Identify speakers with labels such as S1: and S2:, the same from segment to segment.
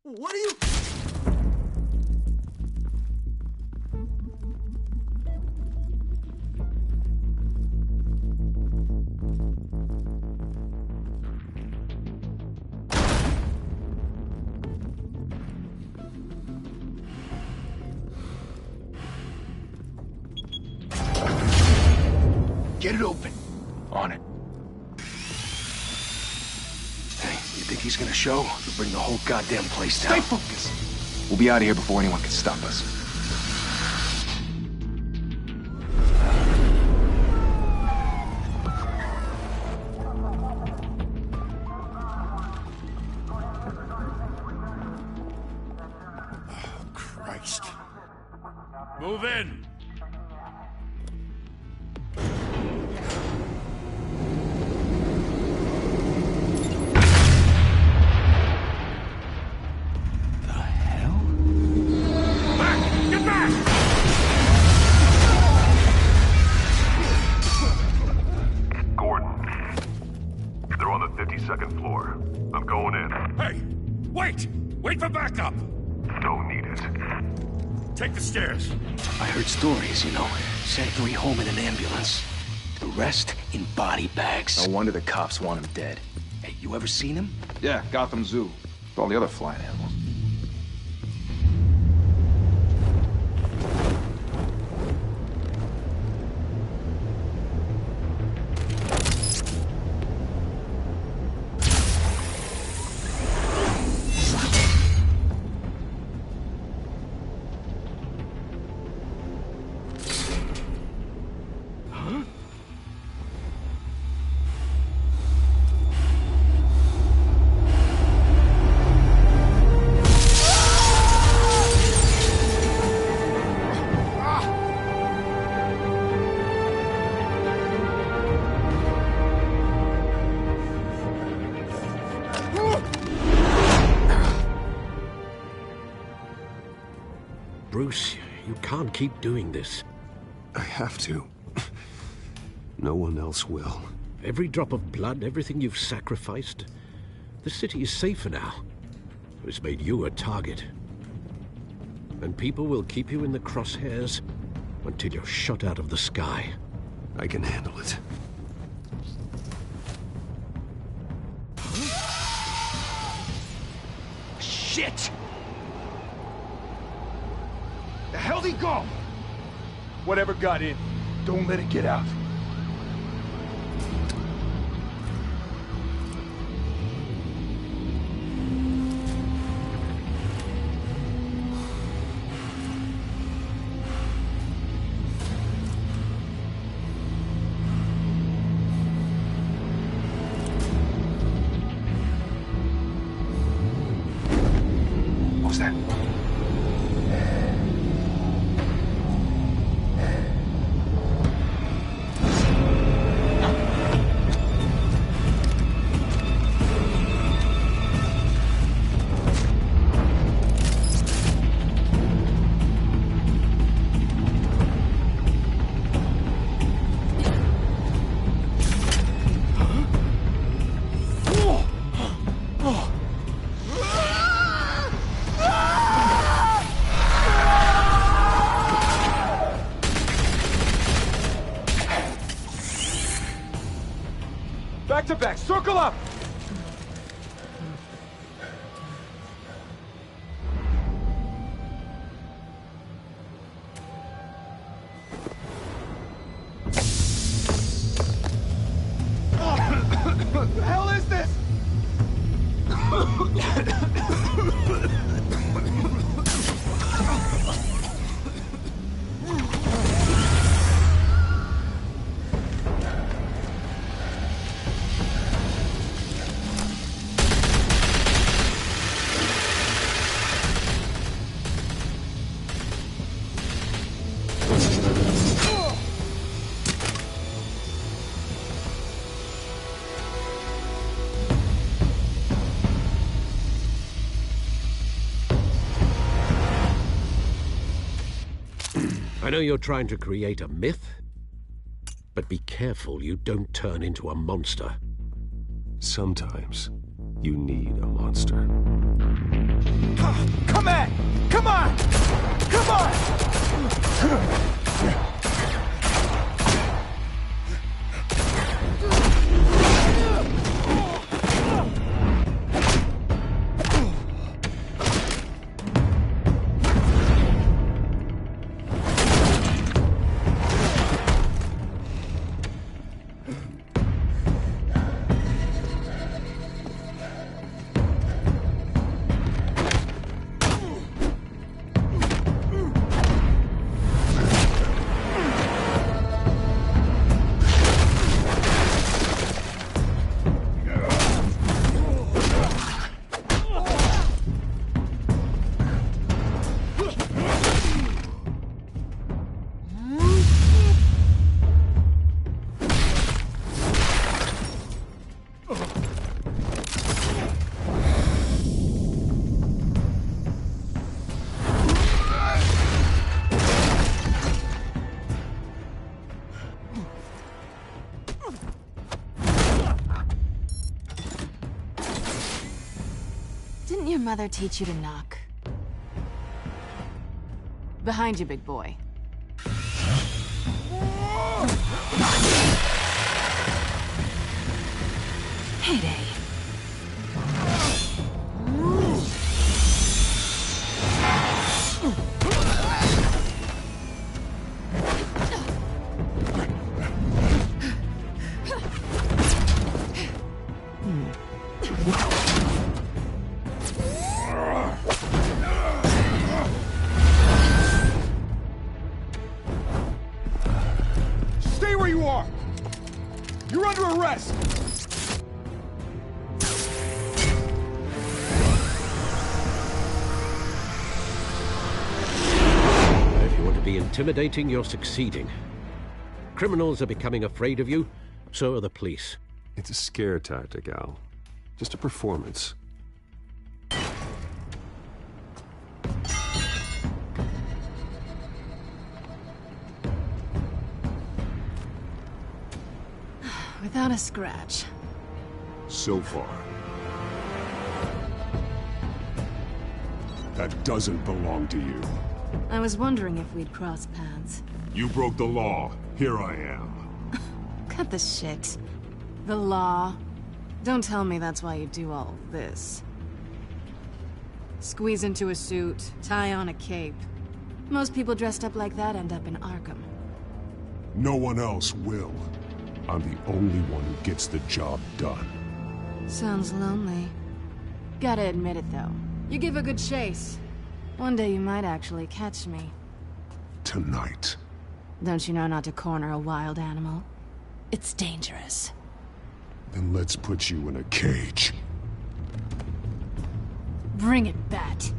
S1: What are you...
S2: Get it open. On it. Hey, you think he's gonna show? He'll bring the whole goddamn place down.
S3: Stay focused. We'll be out of here before anyone can stop us.
S2: Oh, Christ.
S4: Move in.
S5: Second floor. I'm going in.
S4: Hey! Wait! Wait for backup!
S5: Don't need it.
S4: Take the stairs.
S2: I heard stories, you know. Sent 3 home in an ambulance. The rest in body bags.
S3: No wonder the cops want him dead.
S2: Hey, you ever seen him?
S3: Yeah, Gotham Zoo. With all the other flying animals.
S6: Bruce, you can't keep doing this.
S7: I have to. No one else will.
S6: Every drop of blood, everything you've sacrificed. The city is safer now. It's made you a target. And people will keep you in the crosshairs until you're shot out of the sky.
S7: I can handle it.
S2: Shit! The hell'd he go?
S3: Whatever got in, don't let it get out. What was that? Back to back, circle up! What the hell is this?
S6: I know you're trying to create a myth, but be careful you don't turn into a monster.
S7: Sometimes you need a monster.
S3: Come on! Come on!
S1: Didn't your mother teach you to knock? Behind you, big boy. Heyday.
S3: Stay where you are! You're under arrest!
S6: If you want to be intimidating, you're succeeding. Criminals are becoming afraid of you, so are the police.
S7: It's a scare tactic, Al. Just a performance.
S1: Without a scratch.
S7: So far.
S8: That doesn't belong to you.
S1: I was wondering if we'd cross paths.
S8: You broke the law. Here I am.
S1: Cut the shit. The law. Don't tell me that's why you do all this. Squeeze into a suit, tie on a cape. Most people dressed up like that end up in Arkham.
S8: No one else will. I'm the only one who gets the job done.
S1: Sounds lonely. Gotta admit it, though. You give a good chase. One day you might actually catch me.
S8: Tonight.
S1: Don't you know not to corner a wild animal? It's dangerous.
S8: Then let's put you in a cage.
S1: Bring it, Bat.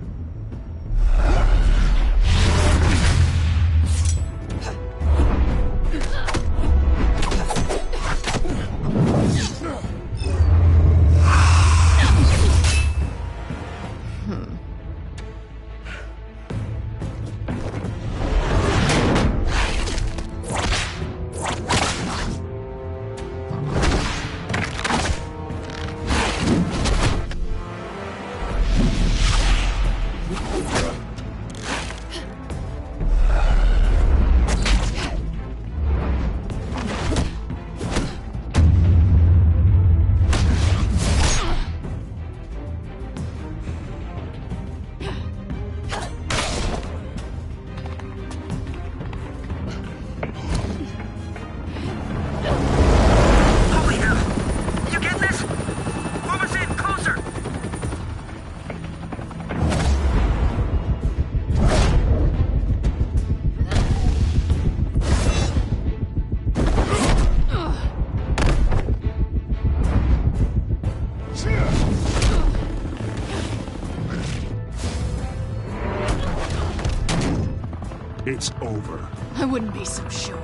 S8: It's over.
S1: I wouldn't be so sure.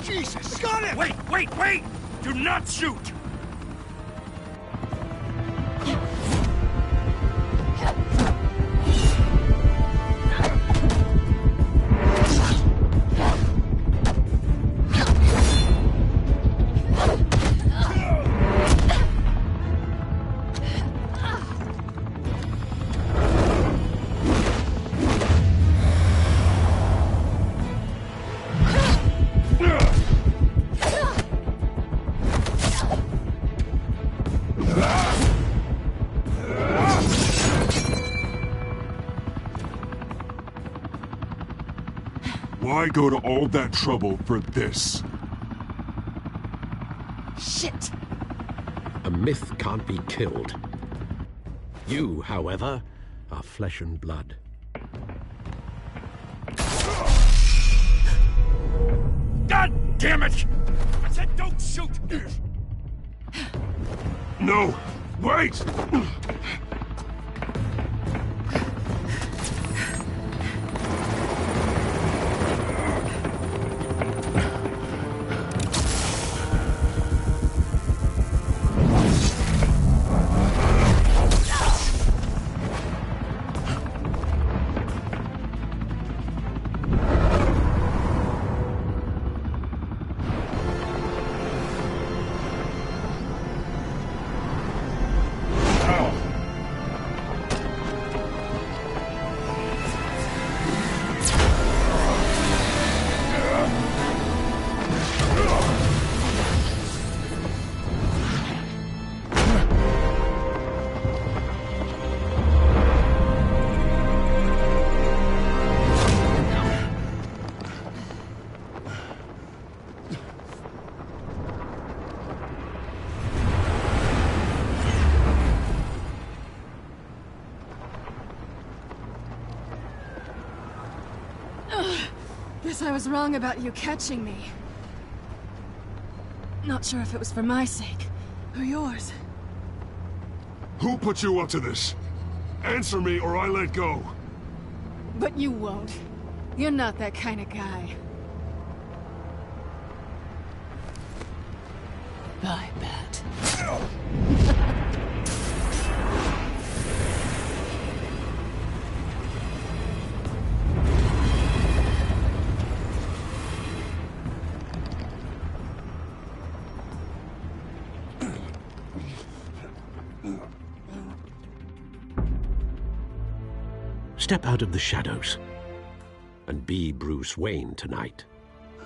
S3: Jesus! Got it!
S4: Wait! Do not shoot!
S8: Why go to all that trouble for this?
S1: Shit!
S6: A myth can't be killed. You, however, are flesh and blood.
S4: God damn it! I said don't shoot!
S8: No! Wait!
S1: Guess I was wrong about you catching me. Not sure if it was for my sake, or yours.
S8: Who put you up to this? Answer me or I let go.
S1: But you won't. You're not that kind of guy. I bet.
S6: Step out of the shadows and be Bruce Wayne tonight.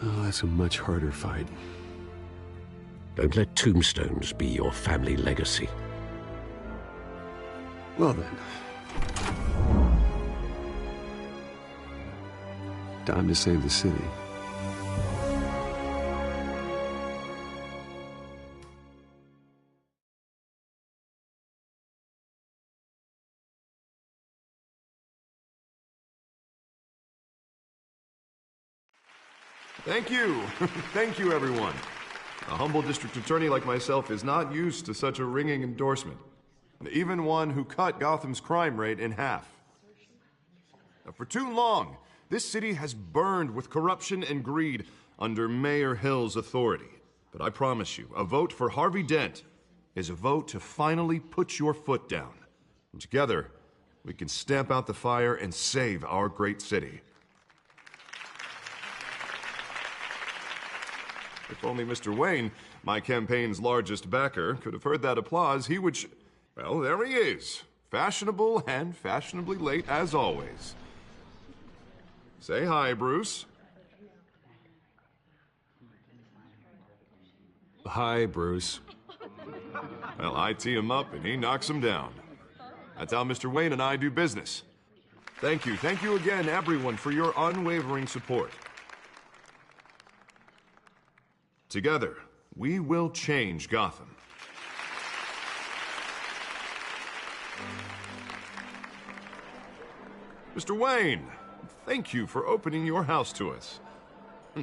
S7: Oh, that's a much harder fight.
S6: Don't let tombstones be your family legacy.
S7: Well then. Time to save the city.
S9: Thank you. Thank you, everyone. A humble district attorney like myself is not used to such a ringing endorsement. Even one who cut Gotham's crime rate in half. For too long, this city has burned with corruption and greed under Mayor Hill's authority. But I promise you, a vote for Harvey Dent is a vote to finally put your foot down. And together, we can stamp out the fire and save our great city. If only Mr. Wayne, my campaign's largest backer, could have heard that applause, he would well, there he is. Fashionable and fashionably late as always. Say hi, Bruce.
S7: Hi, Bruce.
S9: Well, I tee him up and he knocks him down. That's how Mr. Wayne and I do business. Thank you again, everyone, for your unwavering support. Together, we will change Gotham. Mr. Wayne, thank you for opening your house to us.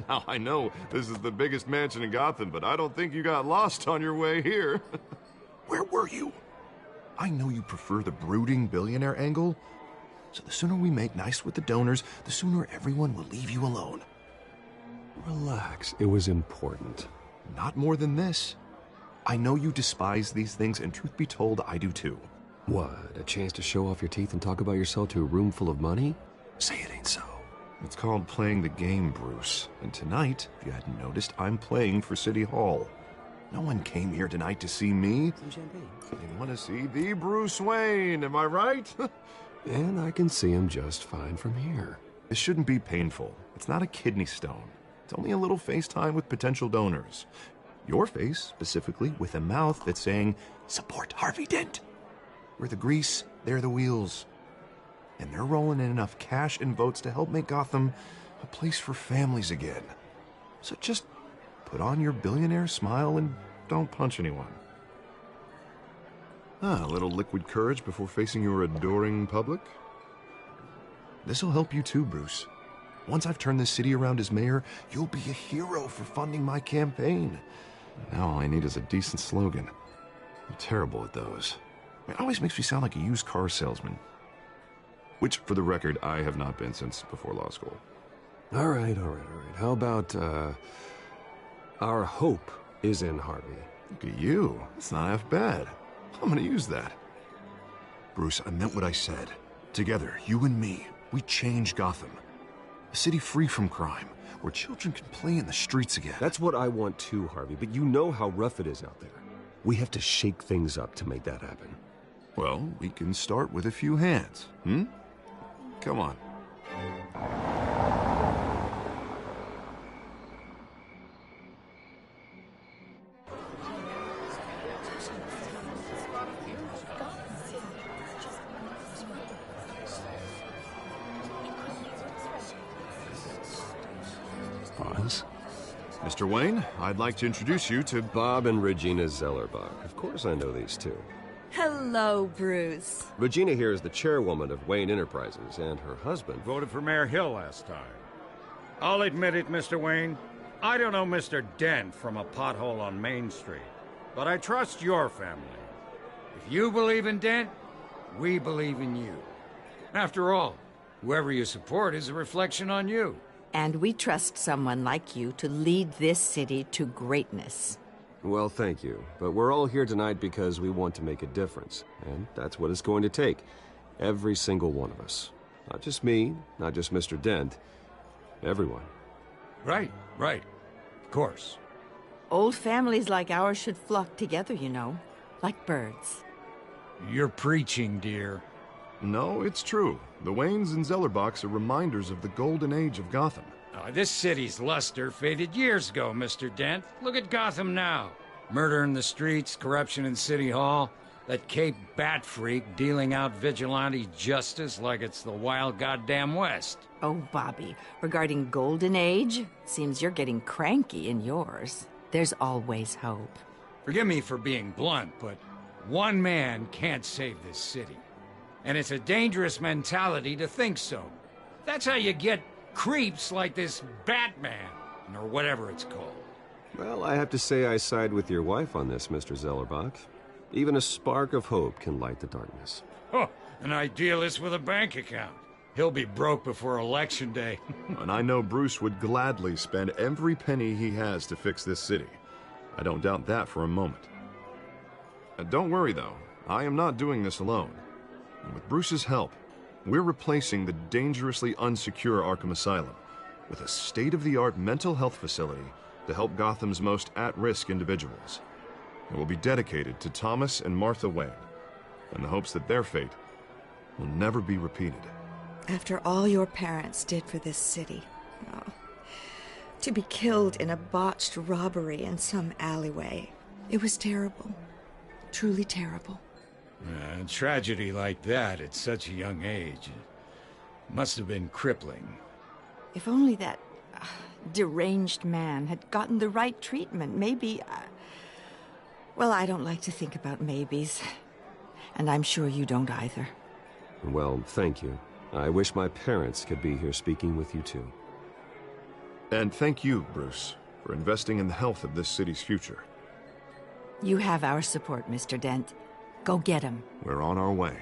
S9: Now, I know this is the biggest mansion in Gotham, but I don't think you got lost on your way here. Where were you? I know you prefer the brooding billionaire angle, so the sooner we make nice with the donors, the sooner everyone will leave you alone.
S7: Relax. It was important.
S9: Not more than this. I know you despise these things, and truth be told, I do too.
S7: What? A chance to show off your teeth and talk about yourself to a room full of money? Say it ain't so.
S9: It's called playing the game, Bruce. And tonight, if you hadn't noticed, I'm playing for City Hall. No one came here tonight to see me.
S7: Some champagne.
S9: They want to see the Bruce Wayne, am I right?
S7: And I can see him just fine from here.
S9: This shouldn't be painful. It's not a kidney stone. It's only a little FaceTime with potential donors. Your face, specifically, with a mouth that's saying, support Harvey Dent. We're the grease, they're the wheels. And they're rolling in enough cash and votes to help make Gotham a place for families again. So just put on your billionaire smile and don't punch anyone. A little liquid courage before facing your adoring public. This'll help you too, Bruce. Once I've turned this city around as mayor, you'll be a hero for funding my campaign. Now all I need is a decent slogan. I'm terrible at those. It always makes me sound like a used car salesman. Which, for the record, I have not been since before law school.
S7: All right. How about, our hope is in Harvey?
S9: Look at you. It's not half bad. I'm gonna use that. Bruce, I meant what I said. Together, you and me, we change Gotham. A city free from crime, where children can play in the streets again.
S7: That's what I want too, Harvey, but you know how rough it is out there. We have to shake things up to make that happen.
S9: Well, we can start with a few hands, Come on.
S7: Pause.
S9: Mr. Wayne, I'd like to introduce you to
S7: Bob and Regina Zellerbach. Of course I know these two.
S10: Hello, Bruce.
S7: Regina here is the chairwoman of Wayne Enterprises, and her husband...
S4: Voted for Mayor Hill last time. I'll admit it, Mr. Wayne. I don't know Mr. Dent from a pothole on Main Street, but I trust your family. If you believe in Dent, we believe in you. After all, whoever you support is a reflection on you.
S10: And we trust someone like you to lead this city to greatness.
S7: Well, thank you. But we're all here tonight because we want to make a difference. And that's what it's going to take. Every single one of us. Not just me, not just Mr. Dent. Everyone.
S4: Right. Of course.
S10: Old families like ours should flock together, you know. Like birds.
S4: You're preaching, dear.
S9: No, it's true. The Waynes and Zellerbachs are reminders of the golden age of Gotham.
S4: This city's luster faded years ago, Mr. Dent. Look at Gotham now. Murder in the streets, corruption in City Hall, that Cape Bat freak dealing out vigilante justice like it's the wild goddamn West.
S10: Oh, Bobby, regarding Golden Age, seems you're getting cranky in yours. There's always hope.
S4: Forgive me for being blunt, but one man can't save this city. And it's a dangerous mentality to think so. That's how you get creeps like this Batman, or whatever it's called.
S7: Well, I have to say I side with your wife on this, Mr. Zellerbach. Even a spark of hope can light the darkness.
S4: Oh, an idealist with a bank account. He'll be broke before Election Day.
S9: And I know Bruce would gladly spend every penny he has to fix this city. I don't doubt that for a moment. Don't worry, though. I am not doing this alone. And with Bruce's help, we're replacing the dangerously unsecure Arkham Asylum with a state-of-the-art mental health facility to help Gotham's most at-risk individuals. It will be dedicated to Thomas and Martha Wayne, in the hopes that their fate will never be repeated.
S11: After all your parents did for this city, to be killed in a botched robbery in some alleyway, it was terrible. Truly terrible.
S4: A tragedy like that at such a young age must have been crippling.
S10: If only that deranged man had gotten the right treatment, maybe... Well, I don't like to think about maybes. And I'm sure you don't either.
S7: Well, thank you. I wish my parents could be here speaking with you too.
S9: And thank you, Bruce, for investing in the health of this city's future.
S10: You have our support, Mr. Dent. Go get him.
S9: We're on our way.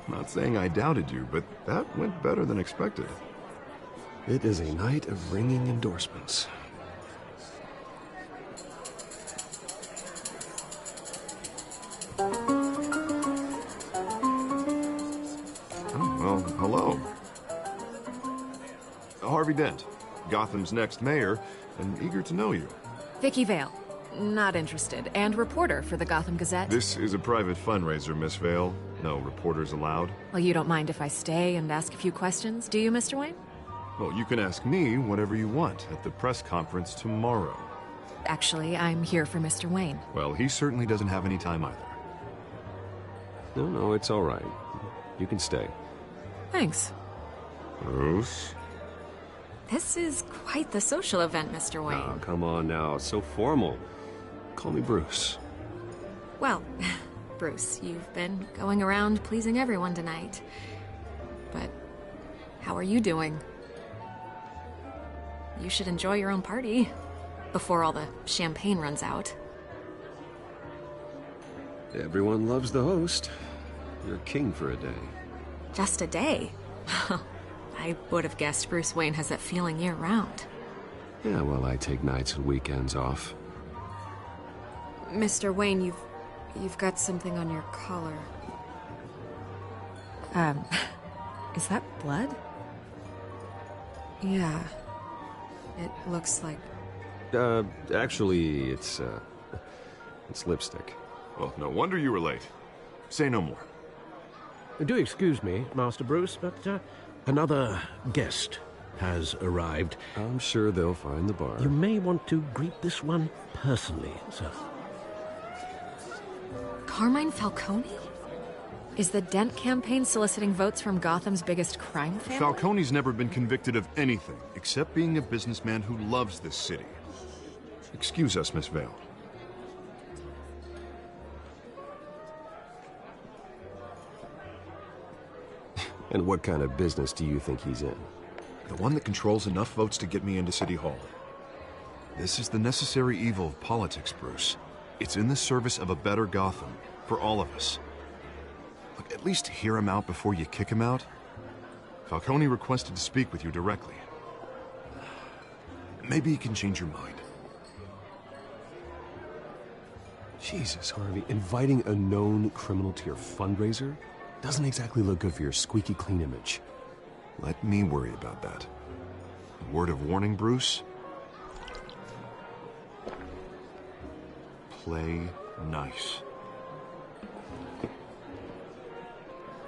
S9: Not saying I doubted you, but that went better than expected.
S7: It is a night of ringing endorsements.
S9: Oh, well, hello. Harvey Dent, Gotham's next mayor, and eager to know you.
S12: Vicky Vale. Not interested. And reporter for the Gotham Gazette.
S9: This is a private fundraiser, Miss Vale. No reporters allowed.
S12: Well, you don't mind if I stay and ask a few questions, do you, Mr. Wayne?
S9: Well, you can ask me whatever you want at the press conference tomorrow.
S12: Actually, I'm here for Mr. Wayne.
S9: Well, he certainly doesn't have any time either.
S7: No, it's all right. You can stay.
S12: Thanks.
S9: Bruce?
S12: This is quite the social event, Mr. Wayne.
S7: Oh, come on now. It's so formal. Call me Bruce.
S12: Well, Bruce, you've been going around pleasing everyone tonight. But how are you doing? You should enjoy your own party before all the champagne runs out.
S7: Everyone loves the host. You're king for a day.
S12: Just a day? I would have guessed Bruce Wayne has that feeling year-round.
S7: Yeah, well, I take nights and weekends off.
S12: Mr. Wayne, you've got something on your collar. Is that blood? Yeah. It looks like...
S7: Actually, it's lipstick.
S9: Well, no wonder you were late. Say no more.
S6: Do excuse me, Master Bruce, but another guest has arrived.
S7: I'm sure they'll find the bar.
S6: You may want to greet this one personally, sir.
S12: Carmine Falcone? Is the Dent campaign soliciting votes from Gotham's biggest crime family?
S9: Falcone's never been convicted of anything, except being a businessman who loves this city. Excuse us, Miss Vale.
S7: And what kind of business do you think he's in?
S9: The one that controls enough votes to get me into City Hall. This is the necessary evil of politics, Bruce. It's in the service of a better Gotham, for all of us. Look, at least hear him out before you kick him out. Falcone requested to speak with you directly. Maybe he can change your mind.
S7: Jesus, Harvey, inviting a known criminal to your fundraiser doesn't exactly look good for your squeaky clean image.
S9: Let me worry about that. A word of warning, Bruce. Play nice.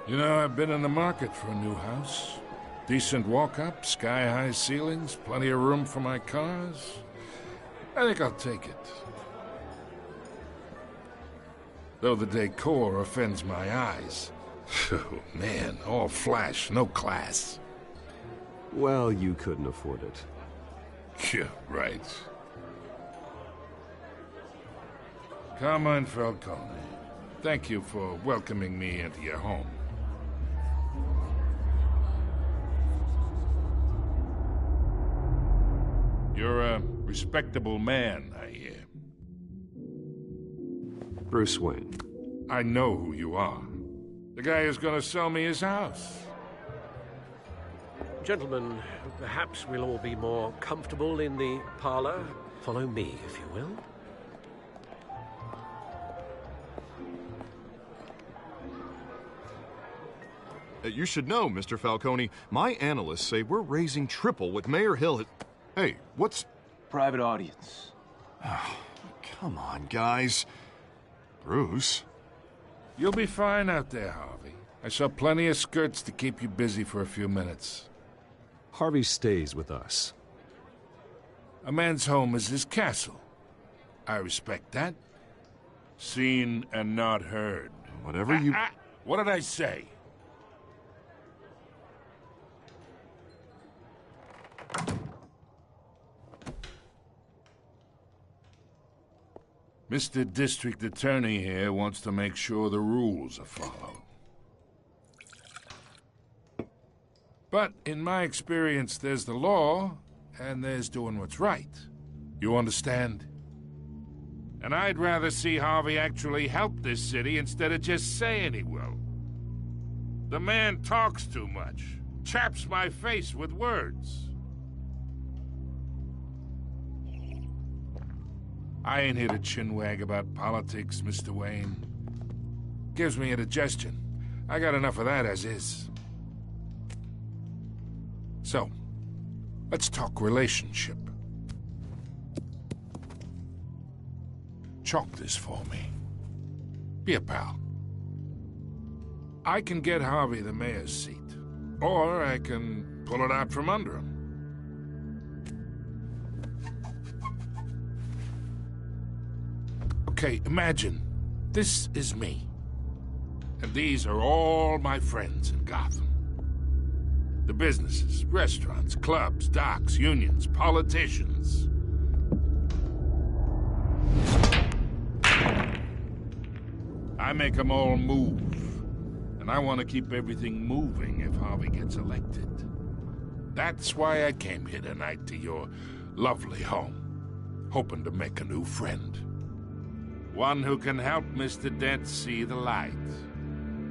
S13: You know, I've been in the market for a new house. Decent walk-up, sky-high ceilings, plenty of room for my cars. I think I'll take it. Though the decor offends my eyes. Oh, man, all flash, no class.
S7: Well, you couldn't afford it.
S13: Yeah, right. Carmine Falcone, thank you for welcoming me into your home. You're a respectable man, I hear.
S7: Bruce Wayne.
S13: I know who you are. The guy who's gonna sell me his house.
S6: Gentlemen, perhaps we'll all be more comfortable in the parlor. Follow me, if you will.
S9: You should know, Mr. Falcone, my analysts say we're raising triple what Mayor Hill had... Hey, what's...
S2: Private audience.
S9: Oh, come on, guys. Bruce?
S13: You'll be fine out there, Harvey. I saw plenty of skirts to keep you busy for a few minutes.
S7: Harvey stays with us.
S13: A man's home is his castle. I respect that. Seen and not heard.
S9: Whatever you...
S13: What did I say? Mr. District Attorney here wants to make sure the rules are followed. But in my experience, there's the law, and there's doing what's right. You understand? And I'd rather see Harvey actually help this city instead of just saying he will. The man talks too much. Chaps my face with words. I ain't here to chinwag about politics, Mr. Wayne. Gives me indigestion. I got enough of that as is. So, let's talk relationship. Chalk this for me. Be a pal. I can get Harvey the mayor's seat, or I can pull it out from under him. Okay, imagine this is me, and these are all my friends in Gotham. The businesses, restaurants, clubs, docks, unions, politicians. I make them all move. And I want to keep everything moving if Harvey gets elected. That's why I came here tonight to your lovely home, hoping to make a new friend. One who can help Mr. Dent see the light,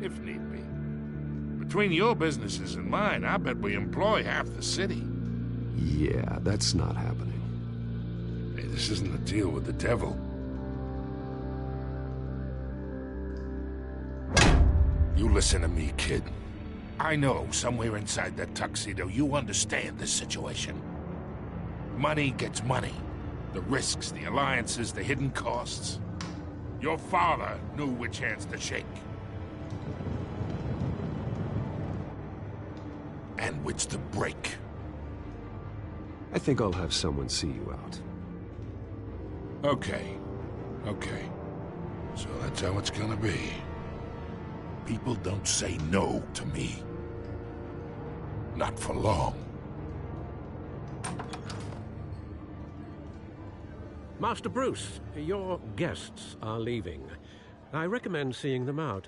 S13: if need be. Between your businesses and mine, I bet we employ half the city.
S7: Yeah, that's not happening.
S13: Hey, this isn't a deal with the devil. You listen to me, kid. I know somewhere inside that tuxedo you understand this situation. Money gets money. The risks, the alliances, the hidden costs. Your father knew which hands to shake. And which to break.
S7: I think I'll have someone see you out.
S13: Okay. So that's how it's gonna be. People don't say no to me. Not for long.
S6: Master Bruce, your guests are leaving. I recommend seeing them out.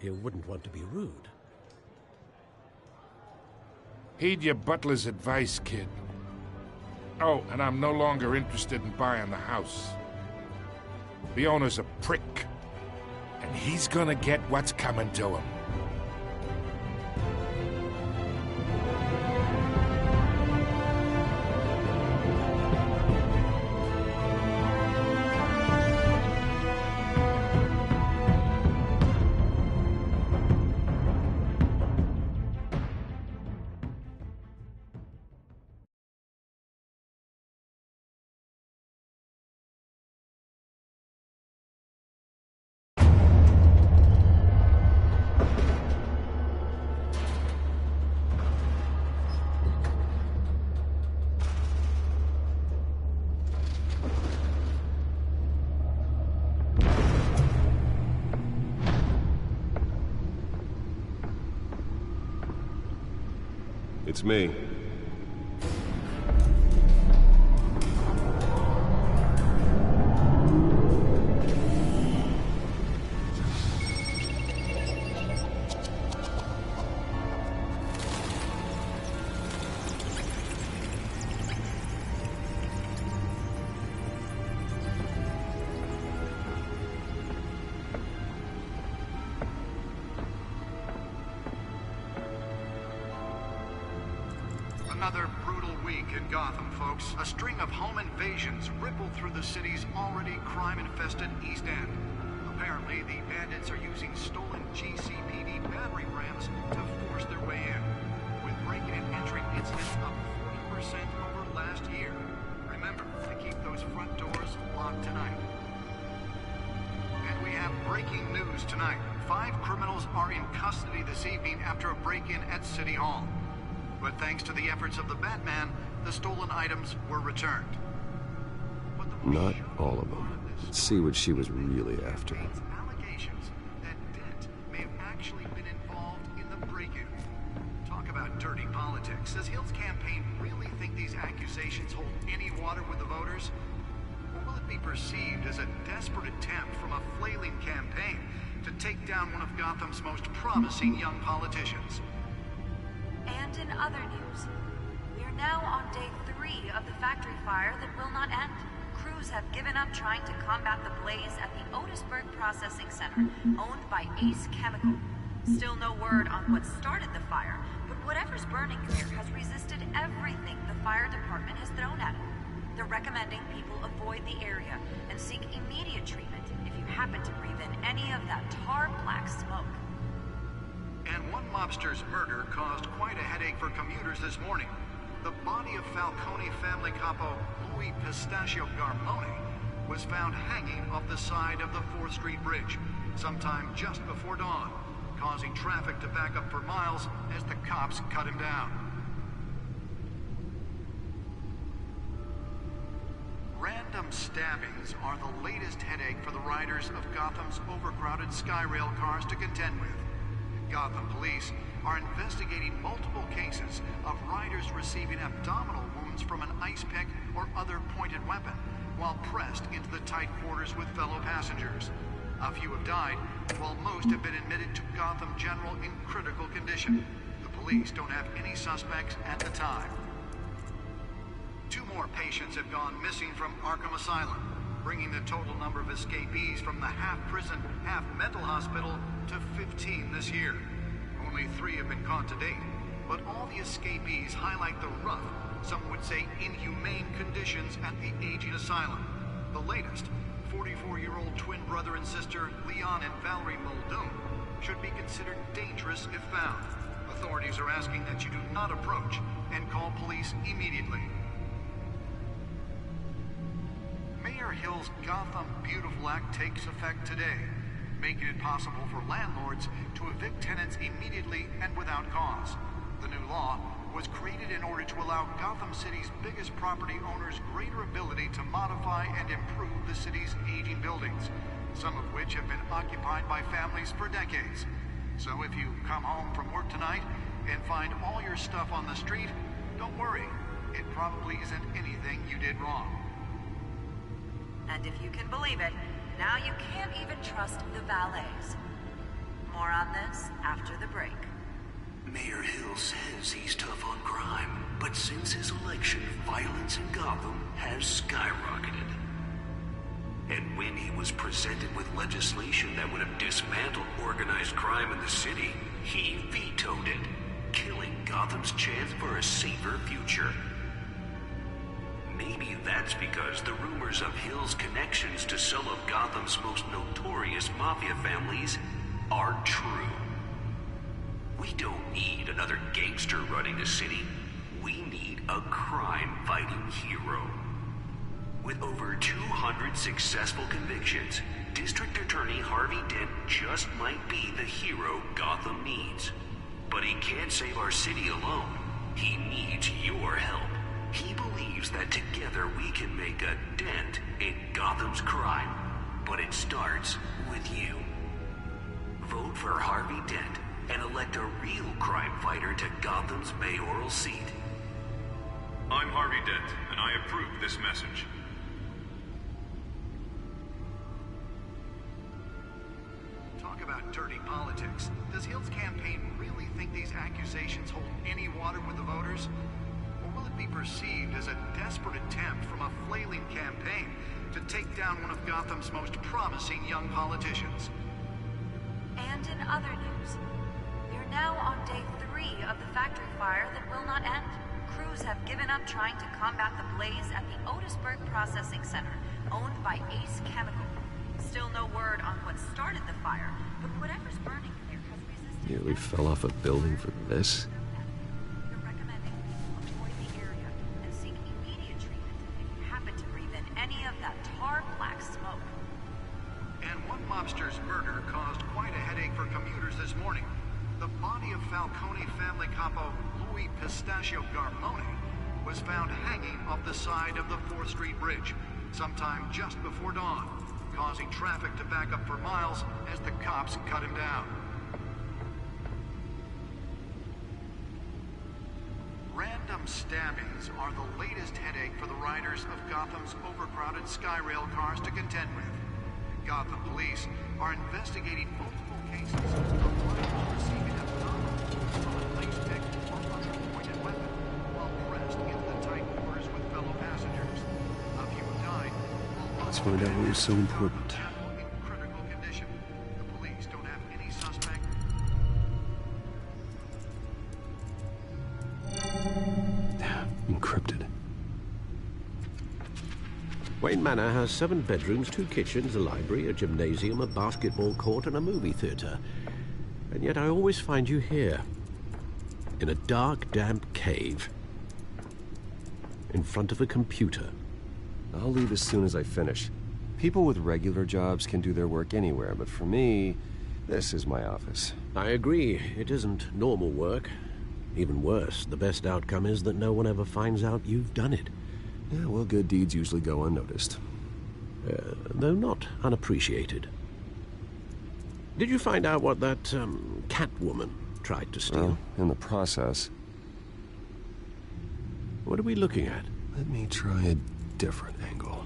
S6: You wouldn't want to be rude.
S13: Heed your butler's advice, kid. Oh, and I'm no longer interested in buying the house. The owner's a prick. And he's gonna get what's coming to him.
S7: It's me.
S14: Another brutal week in Gotham, folks. A string of home invasions ripple through the city's already crime-infested East End. Apparently, the bandits are using stolen GCPD battering rams to force their way in, with break-in and entering incidents up 40% over last year. Remember to keep those front doors locked tonight. And we have breaking news tonight. 5 criminals are in custody this evening after a break-in at City Hall. But thanks to the efforts of the Batman, the stolen items were returned.
S7: Not all of them. Let's see what she was really after.
S14: Allegations that Dent may have actually been involved in the break-in. Talk about dirty politics. Does Hill's campaign really think these accusations hold any water with the voters? Or will it be perceived as a desperate attempt from a flailing campaign to take down one of Gotham's most promising young politicians?
S15: And in other news, we are now on day 3 of the factory fire that will not end. Crews have given up trying to combat the blaze at the Otisburg Processing Center, owned by Ace Chemical. Still no word on what started the fire, but whatever's burning there has resisted everything the fire department has thrown at it. They're recommending people avoid the area and seek immediate treatment if you happen to breathe in any of that tar black smoke.
S14: And one mobster's murder caused quite a headache for commuters this morning. The body of Falcone family capo Louis Pistachio Garmone was found hanging off the side of the 4th Street Bridge sometime just before dawn, causing traffic to back up for miles as the cops cut him down. Random stabbings are the latest headache for the riders of Gotham's overcrowded Skyrail cars to contend with. Gotham police are investigating multiple cases of riders receiving abdominal wounds from an ice pick or other pointed weapon while pressed into the tight quarters with fellow passengers. A few have died, while most have been admitted to Gotham General in critical condition. The police don't have any suspects at the time. 2 more patients have gone missing from Arkham Asylum, bringing the total number of escapees from the half-prison, half-mental hospital to 15 this year. Only 3 have been caught to date, but all the escapees highlight the rough, some would say inhumane conditions at the aging asylum. The latest, 44-year-old twin brother and sister Leon and Valerie Muldoon, should be considered dangerous if found. Authorities are asking that you do not approach and call police immediately. Mayor Hill's Gotham Beautiful Act takes effect today, making it possible for landlords to evict tenants immediately and without cause. The new law was created in order to allow Gotham City's biggest property owners greater ability to modify and improve the city's aging buildings, some of which have been occupied by families for decades. So if you come home from work tonight and find all your stuff on the street, don't worry. It probably isn't anything you did wrong.
S15: And if you can believe it, now you can't even trust the valets. More on this after the break.
S2: Mayor Hill says he's tough on crime, but since his election, violence in Gotham has skyrocketed. And when he was presented with legislation that would have dismantled organized crime in the city, he vetoed it, killing Gotham's chance for a safer future. Maybe that's because the rumors of Hill's connections to some of Gotham's most notorious mafia families are true. We don't need another gangster running the city. We need a crime-fighting hero. With over 200 successful convictions, District Attorney Harvey Dent just might be the hero Gotham needs. But he can't save our city alone. He needs your help. He believes that together we can make a dent in Gotham's crime. But it starts with you. Vote for Harvey Dent and elect a real crime fighter to Gotham's mayoral seat.
S16: I'm Harvey Dent, and I approve this message.
S14: Talk about dirty politics. Does Hill's campaign really think these accusations hold any water with the voters? Or will it be perceived as a desperate attempt from a flailing campaign to take down one of Gotham's most promising young politicians?
S15: And in other news, we're now on day 3 of the factory fire that will not end. Crews have given up trying to combat the blaze at the Otisburg Processing Center, owned by Ace Chemical. Still no word on what started the fire, but whatever's burning there has resisted...
S7: Nearly fell off a building for this.
S15: They're recommending people avoid the area and seek immediate treatment if you happen to breathe in any of that tar black smoke.
S14: And one mobster's murder caused quite a headache for commuters this morning. The body of Falcone family capo Louis Pistachio Garmone was found hanging off the side of the 4th Street Bridge sometime just before dawn, causing traffic to back up for miles as the cops cut him down. Random stabbings are the latest headache for the riders of Gotham's overcrowded Skyrail cars to contend with. Gotham police are investigating multiple cases of riders receiving abdominal wounds from an ice pick or other pointed weapon while pressed into the tight quarters with fellow passengers. A few have died.
S7: Let's find out what was so important.
S14: In critical condition. The police don't have any suspect.
S8: encrypted.
S6: Wayne Manor has 7 bedrooms, 2 kitchens, a library, a gymnasium, a basketball court, and a movie theater. And yet I always find you here, in a dark, damp cave, in front of a computer.
S7: I'll leave as soon as I finish. People with regular jobs can do their work anywhere, but for me, this is my office.
S6: I agree. It isn't normal work. Even worse, the best outcome is that no one ever finds out you've done it.
S7: Yeah, well, good deeds usually go unnoticed.
S6: Though not unappreciated. Did you find out what that, Catwoman tried to steal?
S7: Well, in the process.
S6: What are we looking at?
S7: Let me try a different angle.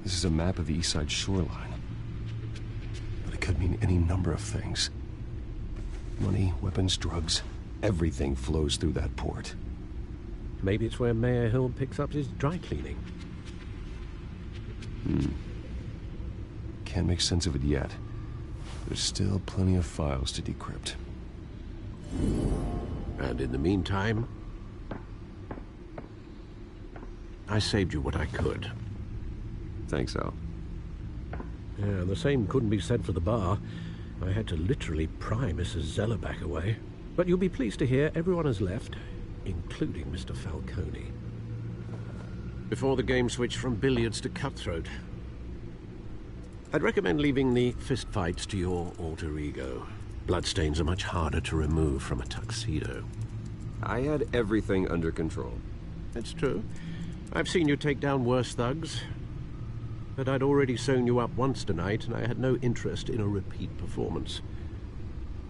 S7: This is a map of the East Side shoreline. But it could mean any number of things. Money, weapons, drugs, everything flows through that port.
S6: Maybe it's where Mayor Hill picks up his dry cleaning.
S7: Can't make sense of it yet. There's still plenty of files to decrypt.
S6: And in the meantime, I saved you what I could.
S7: Thanks, Al.
S6: Yeah, the same couldn't be said for the bar. I had to literally pry Mrs. Zellerback away. But you'll be pleased to hear everyone has left, including Mr. Falcone. Before the game switched from billiards to cutthroat. I'd recommend leaving the fistfights to your alter ego. Bloodstains are much harder to remove from a tuxedo.
S7: I had everything under control.
S6: It's true. I've seen you take down worse thugs. But I'd already sewn you up once tonight, and I had no interest in a repeat performance.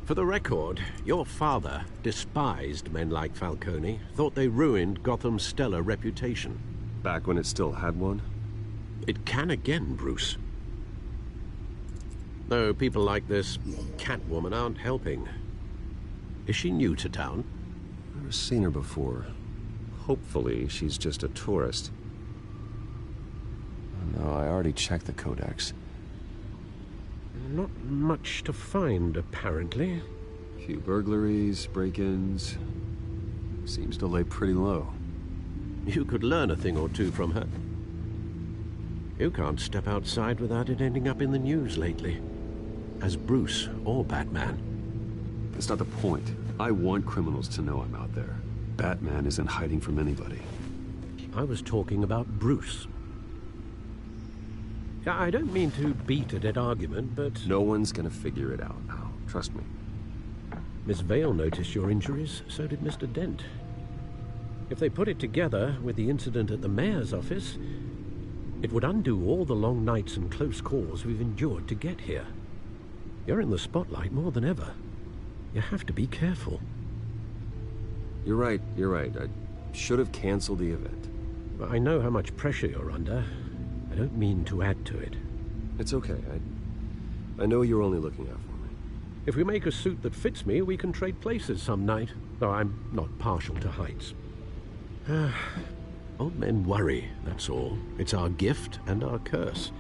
S6: For the record, your father despised men like Falcone, thought they ruined Gotham's stellar reputation.
S7: Back when it still had one?
S6: It can again, Bruce. Though people like this Catwoman aren't helping. Is she new to town?
S7: Never seen her before. Hopefully, she's just a tourist. No, I already checked the codex.
S6: Not much to find, apparently.
S7: Few burglaries, break-ins. Seems to lay pretty low.
S6: You could learn a thing or two from her. You can't step outside without it ending up in the news lately. As Bruce or Batman.
S7: That's not the point. I want criminals to know I'm out there. Batman isn't hiding from anybody.
S6: I was talking about Bruce. I don't mean to beat a dead argument, but...
S7: No one's gonna figure it out now. Trust me.
S6: Miss Vale noticed your injuries, so did Mr. Dent. If they put it together with the incident at the mayor's office, it would undo all the long nights and close calls we've endured to get here. You're in the spotlight more than ever. You have to be careful.
S7: You're right. I should have canceled the event.
S6: I know how much pressure you're under. I don't mean to add to it.
S7: It's okay. I know you're only looking out for me.
S6: If we make a suit that fits me, we can trade places some night. Though I'm not partial to heights. Old men worry, that's all. It's our gift and our curse.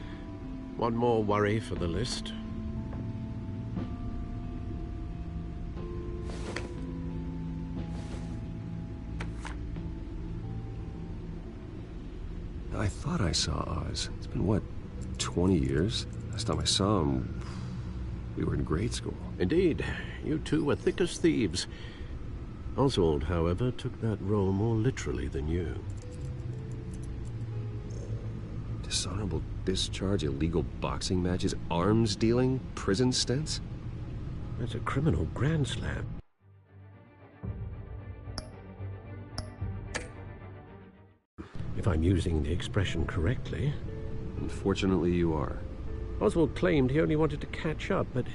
S6: One more worry for the list.
S7: I thought I saw Oz. It's been, what, 20 years? Last time I saw him, we were in grade school.
S6: Indeed. You two were thick as thieves. Oswald, however, took that role more literally than you.
S7: Dishonorable discharge, illegal boxing matches, arms dealing, prison stints?
S6: That's a criminal grand slam. If I'm using the expression correctly.
S7: Unfortunately, you are.
S6: Oswald claimed he only wanted to catch up, but